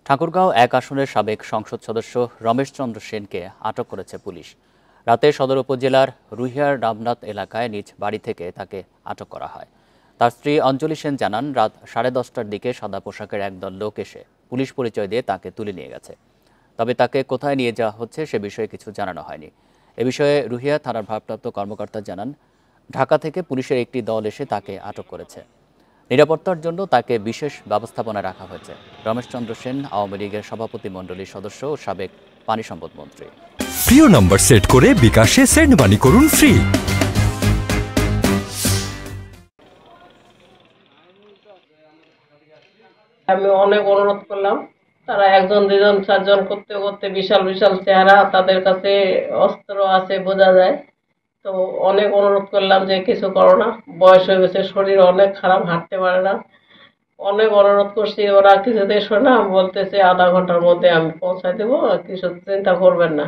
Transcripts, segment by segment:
ঠাকুরগাঁও ১ আসনের সাবেক সংসদ সদস্য রমেশ চন্দ্র সেনকে আটক করেছে পুলিশ। রাতে সদর উপজেলার রুহিয়ার রামনাথ এলাকায় নিজ বাড়ি থেকে তাকে আটক করা হয়। তার স্ত্রী অঞ্জলি সেন জানান, রাত 10:30টার দিকে সাদা পোশাকের একদল লোক এসে পুলিশ পরিচয় দিয়ে তাকে তুলে নিয়ে গেছে। তবে তাকে কোথায় নিয়ে যাওয়া হচ্ছে সে বিষয়ে কিছু জানানো হয়নি। এ বিষয়ে রুহিয়া থানার ভারপ্রাপ্ত কর্মকর্তা জানান, ঢাকা থেকে পুলিশের একটি দল এসে তাকে আটক করেছে। নিরাপত্তার জন্য তাকে বিশেষ ব্যবস্থাপনায় রাখা হয়েছে। রমেশ চন্দ্র সেন আওয়ামী লীগের সভাপতি মণ্ডলীর সদস্য ও সাবেক পানি সম্পদ মন্ত্রী। প্রিয় নম্বর সেট করে বিকাশে সেন্ড মানি করুন ফ্রি। আমি অনেক অনুরোধ করলাম, তারা একজন দুজন চারজন করতে করতে বিশাল বিশাল চেহারা, তাদের কাছে অস্ত্র আছে বোঝা যায়। তো অনেক অনুরোধ করলাম যে কিছু করো না, বয়স হয়ে গেছে, শরীর অনেক খারাপ, হাঁটতে পারে না। অনেক অনুরোধ করছি, ওরা কিছুতেই শোনে না, বলতেছে আধা ঘন্টার মধ্যে আমি পৌঁছায় দেবো, কিছু চিন্তা করবেন না।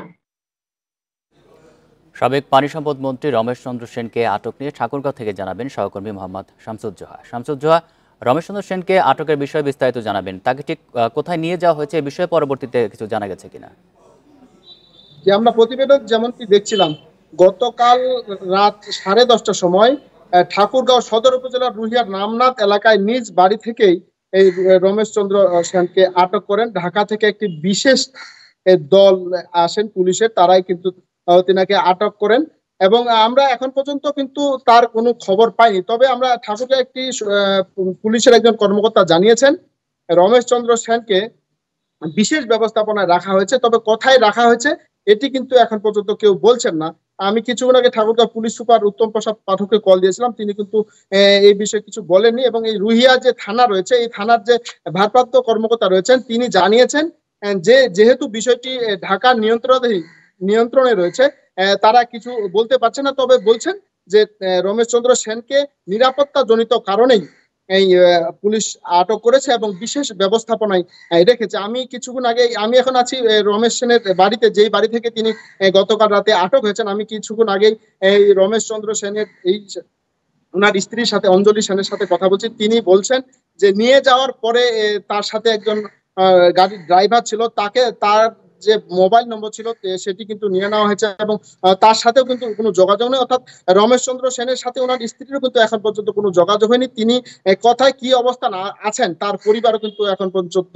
সাবেক পানি সম্পদ মন্ত্রী রমেশ চন্দ্র সেনকে আটক নিয়ে ঠাকুরগাঁও থেকে জানাবেন সহকর্মী মোহাম্মদ শামসুজ্জোহা। শামসুজ্জোহা, রমেশ চন্দ্র সেনকে আটকের বিষয়ে বিস্তারিত জানাবেন। তাকে ঠিক কোথায় নিয়ে যাওয়া হয়েছে এ বিষয়ে পরবর্তীতে কিছু জানা গেছে কিনা? যে আমরা প্রতিবেদক যেমনটি দেখছিলাম, গতকাল রাত 10:30টার সময় ঠাকুরগাঁও সদর উপজেলার রুহিয়ার রামনাথ এলাকায় নিজ বাড়ি থেকেই এই রমেশ চন্দ্র সেনকে আটক করেন। ঢাকা থেকে একটি বিশেষ দল আসেন পুলিশের, তারাই কিন্তু তিনাকে আটক করেন এবং আমরা এখন পর্যন্ত কিন্তু তার কোনো খবর পাইনি। তবে আমরা ঠাকুরগাঁও একটি পুলিশের একজন কর্মকর্তা জানিয়েছেন, রমেশ চন্দ্র সেনকে বিশেষ ব্যবস্থাপনায় রাখা হয়েছে। তবে কোথায় রাখা হয়েছে এটি কিন্তু এখন পর্যন্ত কেউ বলছেন না। আমি কিছুক্ষণ আগে ঠাকুরগাঁও পুলিশ সুপার উত্তম প্রসাদ পাঠককে কল দিয়েছিলাম, তিনি কিন্তু এই বিষয়ে কিছু বলেননি। এবং এই রুহিয়া যে থানা রয়েছে, এই থানার যে ভারপ্রাপ্ত কর্মকর্তা রয়েছেন তিনি জানিয়েছেন যে যেহেতু বিষয়টি ঢাকার নিয়ন্ত্রণে রয়েছে, তারা কিছু বলতে পারছে না। তবে বলছেন যে রমেশ চন্দ্র সেনকে নিরাপত্তা জনিত কারণেই এই পুলিশ আটক করেছে এবং বিশেষ ব্যবস্থাপনায় রেখেছে। আমি এখন আছি রমেশ সেনের বাড়িতে, যেই বাড়ি থেকে তিনি গতকাল রাতে আটক হয়েছেন। আমি কিছুক্ষণ আগেই এই রমেশ চন্দ্র সেনের ওনার স্ত্রীর সাথে অঞ্জলি সেনের সাথে কথা বলছি। তিনি বলছেন যে নিয়ে যাওয়ার পরে তার সাথে একজন গাড়ির ড্রাইভার ছিল, তার যে মোবাইল নম্বর ছিল সেটি কিন্তু নিয়ে নেওয়া হয়েছে এবং তার সাথেও কিন্তু কোনো যোগাযোগ নেই। অর্থাৎ রমেশ চন্দ্র সেনের সাথে ওনার স্ত্রীরও কিন্তু এখন পর্যন্ত কোনো যোগাযোগ হয়নি। তিনি কোথায় কি অবস্থান আছেন তার পরিবারও কিন্তু এখন পর্যন্ত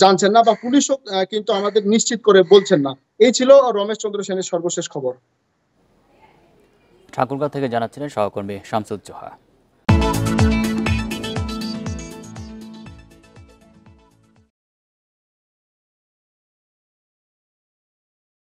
জানছেন না, বা পুলিশও কিন্তু আমাদের নিশ্চিত করে বলছেন না। এই ছিল রমেশ চন্দ্র সেনের সর্বশেষ খবর। ঠাকুরগাঁও থেকে জানাচ্ছিলেন সহকর্মী শামসুজ্জোহা।